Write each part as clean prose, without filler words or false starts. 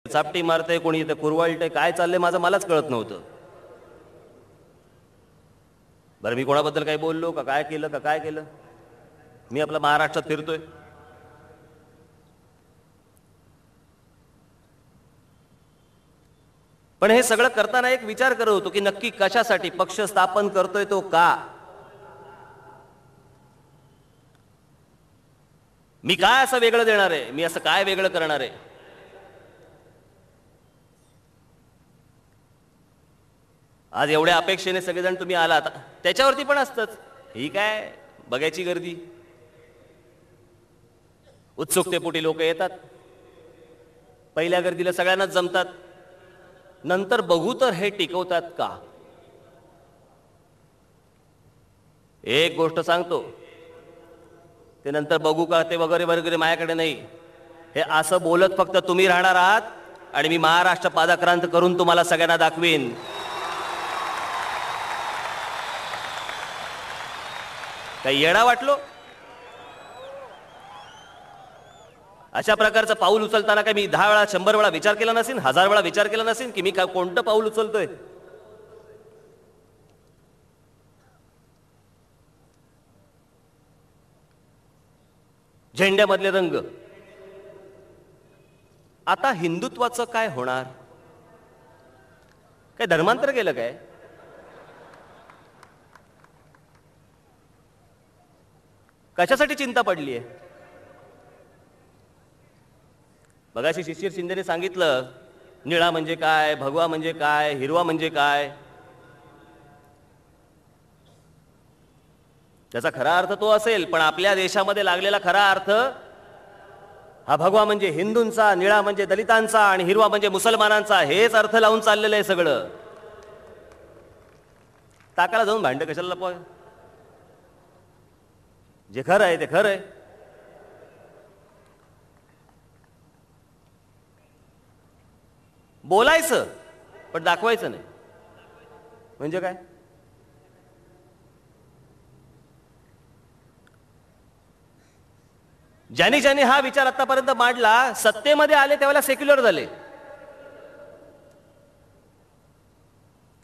चापटी मारते, कोणी इथे कुरवाळते, काय चाललंय माझं मलाच कळत नव्हतं. बरं मी कोणाबद्दल काही बोललो का काय केलं का काय केलं? मी आपला महाराष्ट्रात फिरतोय. पण हे सगळं करताना एक विचार करत होतो की नक्की कशासाठी पक्ष स्थापन करतोय तो का? मी काय असं वेगळं देणार आहे, मी असं काय वेगळं करणार आहे? आज एवढ्या अपेक्षेने सगळेजण तुम्ही आलात, त्याच्यावरती पण असतंच ही काय बघायची गर्दी. उत्सुकतेपोटी लोक येतात, पहिल्या गर्दीला सगळ्यांनाच जमतात, नंतर बघू तर हे टिकवतात का? एक गोष्ट सांगतो, ते नंतर बघू का ते वगैरे वगैरे माझ्याकडे नाही. हे असं बोलत फक्त तुम्ही राहणार आहात आणि मी महाराष्ट्र पादाक्रांत करून तुम्हाला सगळ्यांना दाखवीन. काही येडा वाटलो? अशा प्रकारचं पाऊल उचलताना काय मी 10 वेळा 100 वेळा विचार केला नसेल, 1000 वेळा विचार केला नसेल की मी कोणतं पाऊल उचलतोय? झेंड्यामधले रंग, आता हिंदुत्वाचं काय होणार? काय धर्मांतर केलं काय? कशासाठी चिंता पडली आहे? मगाशी शिशिर शिंदेने सांगितलं, निळा म्हणजे काय, भगवा म्हणजे काय, हिरवा म्हणजे काय. त्याचा खरा अर्थ तो असेल, पण आपल्या देशामध्ये लागलेला खरा अर्थ हा भगवा म्हणजे हिंदूंचा, निळा म्हणजे दलितांचा आणि हिरवा म्हणजे मुसलमानांचा, हेच अर्थ लावून चाललेलं आहे सगळं. टाकाला जाऊन भांड कशाला लपवा? जे खरं आहे ते खरं आहे. बोलायचं पण दाखवायचं नाही म्हणजे काय? ज्यांनी ज्यांनी हा विचार आतापर्यंत मांडला, सत्तेमध्ये आले त्यावेळेला सेक्युलर झाले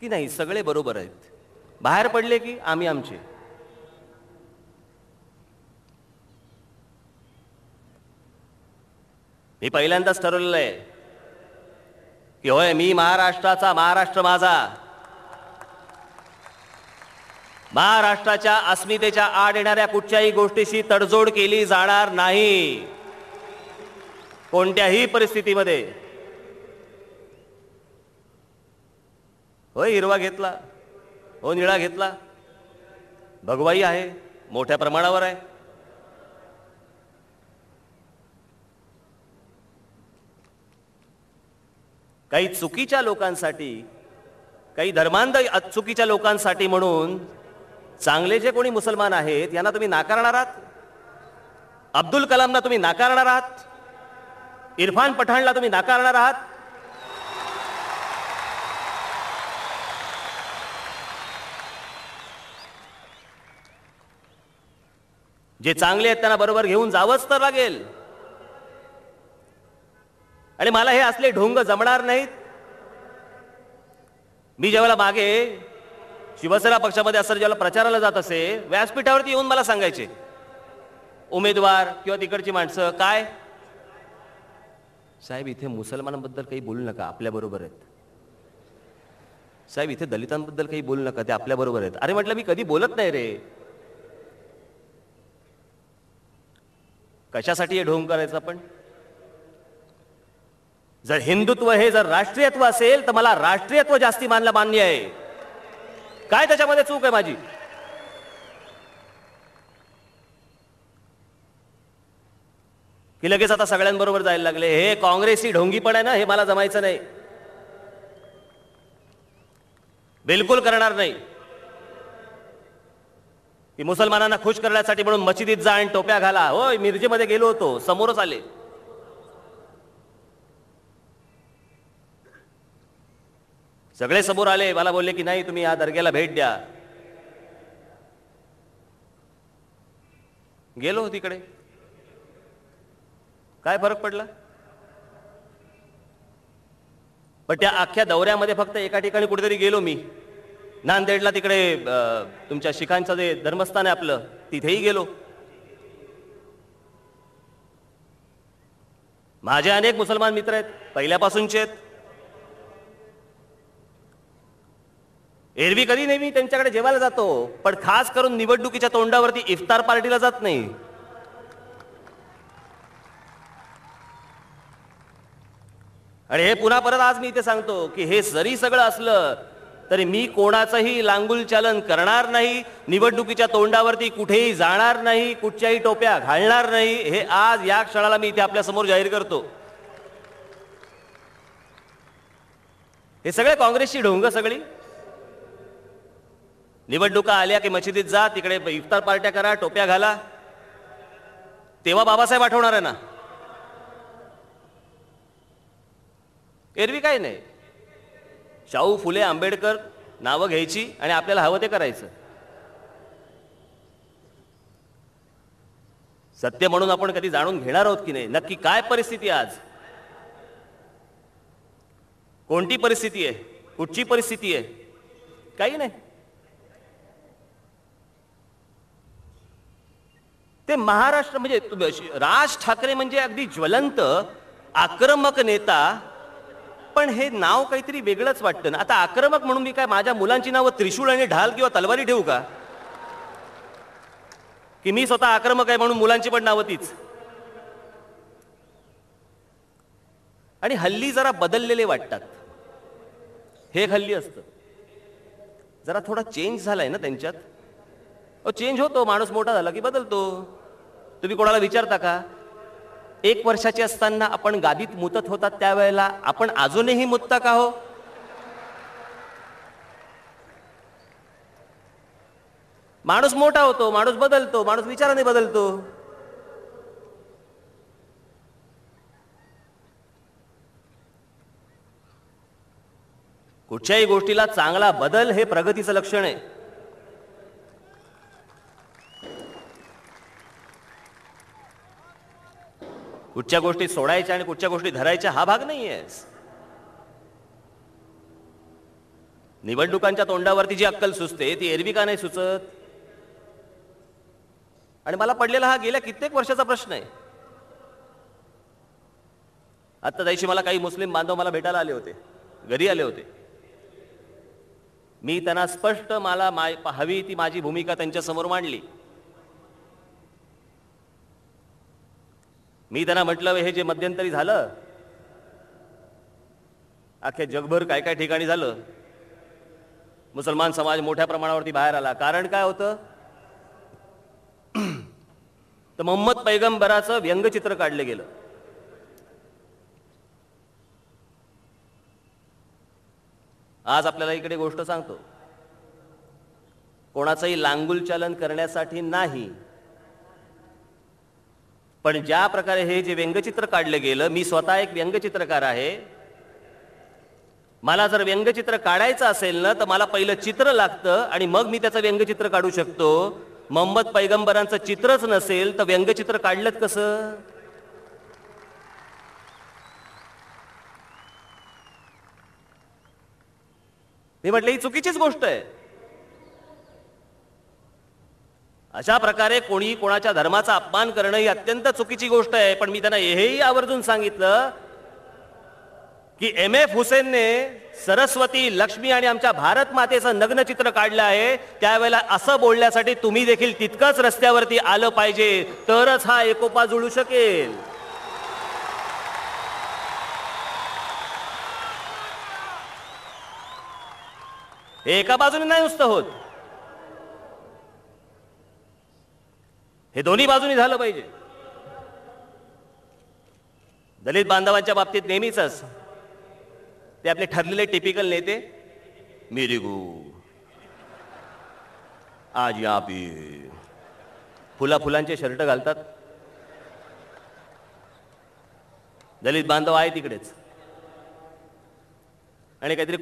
की नाही? सगळे बरोबर आहेत. बाहेर पडले की आम्ही आमचे. मी पहिल्यांदाच ठरवलेलं आहे की होय, मी महाराष्ट्राचा, महाराष्ट्र माझा. महाराष्ट्राच्या अस्मितेच्या आड येणाऱ्या कुठच्याही गोष्टीशी तडजोड केली जाणार नाही कोणत्याही परिस्थितीमध्ये. होय, हिरवा घेतला, हो निळा घेतला, भगवाई आहे, मोठ्या प्रमाणावर आहे. काही चुकीच्या लोकांसाठी, काही धर्मांध चुकीच्या लोकांसाठी म्हणून चांगले जे कोणी मुसलमान आहेत यांना तुम्ही नाकारणार आहात. अब्दुल कलामला तुम्ही नाकारणार आहात, इरफान पठाणला तुम्ही नाकारणार आहात. जे चांगले आहेत त्यांना बरोबर घेऊन जावंच तर लागेल. आणि मला हे असले ढोंग जमणार नाहीत. मी ज्यावेळेला मागे शिवसेना पक्षामध्ये असताना ज्यावेळेला प्रचाराला जात असे, व्यासपीठावरती येऊन मला सांगायचे उमेदवार किंवा तिकडची माणसं, काय साहेब इथे मुसलमानांबद्दल काही बोलू नका, आपल्या बरोबर आहेत. साहेब इथे दलितांबद्दल काही बोलू नका, ते आपल्या बरोबर आहेत. अरे म्हटलं, मी कधी बोलत नाही रे. कशासाठी हे ढोंग करायचं आपण? जर हिंदुत्व हे जर राष्ट्रीयत्व असेल तर मला राष्ट्रीयत्व जास्ती मान्य आहे. काय त्याच्यामध्ये चूक आहे माझी? की लगेच आता सगळ्यांबरोबर जायला लागले. हे काँग्रेसी ढोंगी पण आहे ना, हे मला जमायचं नाही, बिलकुल करणार नाही. की मुसलमानांना खुश करण्यासाठी म्हणून मशिदीत जा आणि टोप्या घाला. होय, मिरजेमध्ये गेलो होतो, समोरच आले. सगळे समोर आले, मला बोलले की नाही तुम्ही या दर्ग्याला भेट द्या. गेलो तिकडे, काय फरक पडला? पण त्या अख्ख्या दौऱ्यामध्ये फक्त एका ठिकाणी कुठेतरी गेलो मी, नांदेडला, तिकडे तुमच्या शिखांचं जे धर्मस्थान आहे आपलं, तिथेही गेलो. माझे अनेक मुसलमान मित्र आहेत, पहिल्यापासूनचे आहेत. एरवी कधी नेहमी त्यांच्याकडे जेवायला जातो, पण खास करून निवडणुकीच्या तोंडावरती इफ्तार पार्टीला जात नाही. आणि हे पुन्हा परत आज मी इथे सांगतो की हे जरी सगळं असलं तरी मी कोणाचंही लांगुल चालन करणार नाही, निवडणुकीच्या तोंडावरती कुठेही जाणार नाही, कुठच्याही टोप्या घालणार नाही. हे आज या क्षणाला मी इथे आपल्या समोर जाहीर करतो. हे सगळे काँग्रेसची ढोंग सगळी. निवडणुका आल्या की मशिदीत जा, तिकडे इफ्तार पार्ट्या करा, टोप्या घाला, तेव्हा बाबासाहेब आठवणार आहे ना. एरवी काही नाही, शाहू, फुले, आंबेडकर नावं घ्यायची आणि आपल्याला हवं ते करायचं. सत्य म्हणून आपण कधी जाणून घेणार आहोत की नाही नक्की काय परिस्थिती आज, कोणती परिस्थिती आहे, कुठची परिस्थिती आहे, काही नाही. ते महाराष्ट्र म्हणजे राज ठाकरे म्हणजे अगदी ज्वलंत आक्रमक नेता, पण हे नाव काहीतरी वेगळंच वाटतं ना. आता आक्रमक म्हणून मी काय माझ्या मुलांची नावं त्रिशूळ आणि ढाल किंवा तलवारी ठेवू का, की मी स्वतः आक्रमक आहे म्हणून मुलांची पण नावं तीच. आणि हल्ली जरा बदललेले वाटतात, हे एक हल्ली असतं. जरा थोडा चेंज झालाय ना त्यांच्यात. चेंज होतो, माणूस मोठा झाला की बदलतो. तुम्ही कोणाला विचारता का 1 वर्षाचे असताना आपण गादीत मुतत होतात त्यावेळेला आपण अजूनही मुतता का हो? माणूस मोठा होतो, माणूस बदलतो, माणूस विचाराने बदलतो. कुठच्याही गोष्टीला चांगला बदल हे प्रगतीचं लक्षण आहे. कुठच्या गोष्टी सोडायच्या आणि कुठच्या गोष्टी धरायच्या हा भाग नाहीये. निवडणुकांच्या तोंडावरती जी अक्कल सुचते ती एरवी का नाही सुचत? आणि मला पडलेला हा गेल्या कित्येक वर्षाचा प्रश्न आहे. आता त्याशी मला काही मुस्लिम बांधव मला भेटायला आले होते, घरी आले होते. मी त्यांना स्पष्ट मला हवी ती माझी भूमिका त्यांच्या समोर मांडली. मी त्यांना म्हटलं, हे जे मध्यंतरी झालं अख्ख्या जगभर काय काय ठिकाणी झालं, मुसलमान समाज मोठ्या प्रमाणावरती बाहेर आला. कारण काय होतं तर मोहम्मद पैगंबराचं व्यंगचित्र काढलं गेलं. आज आपल्याला इकडे गोष्ट सांगतो, कोणाचंही लांगुलचालन करण्यासाठी नाही, पण ज्या प्रकारे हे जे व्यंगचित्र काढलं गेलं, मी स्वतः एक व्यंगचित्रकार आहे. मला जर व्यंगचित्र काढायचं असेल ना तर मला पहिलं चित्र लागतं आणि मग मी त्याचं व्यंगचित्र काढू शकतो. मोहम्मद पैगंबरांचं चित्रच नसेल तर व्यंगचित्र काढलं कसं? मी म्हटलं ही चुकीचीच गोष्ट आहे. अशा प्रकारे कोणी कोणाच्या धर्माचा अपमान करणं ही अत्यंत चुकीची गोष्ट आहे. पण मी त्यांना हेही आवर्जून सांगितलं की MF हुसेनने सरस्वती, लक्ष्मी आणि आमच्या भारत मातेचं नग्न चित्र काढलं आहे. त्यावेळेला असं बोलण्यासाठी तुम्ही देखील तितकंच रस्त्यावरती आलं पाहिजे, तरच हा एकोपा जुळू शकेल. हे एका बाजूने नाही नुसतं होत, हे दोन्ही बाजूनी झालं पाहिजे. दलित बांधवांच्या बाबतीत नेहमीच ते आपले ठरलेले टिपिकल नेते, मेरे गो आज यहाँ पे फुलांचे शर्ट घालतात. दलित बांधव आहे तिकडेच आणि काहीतरी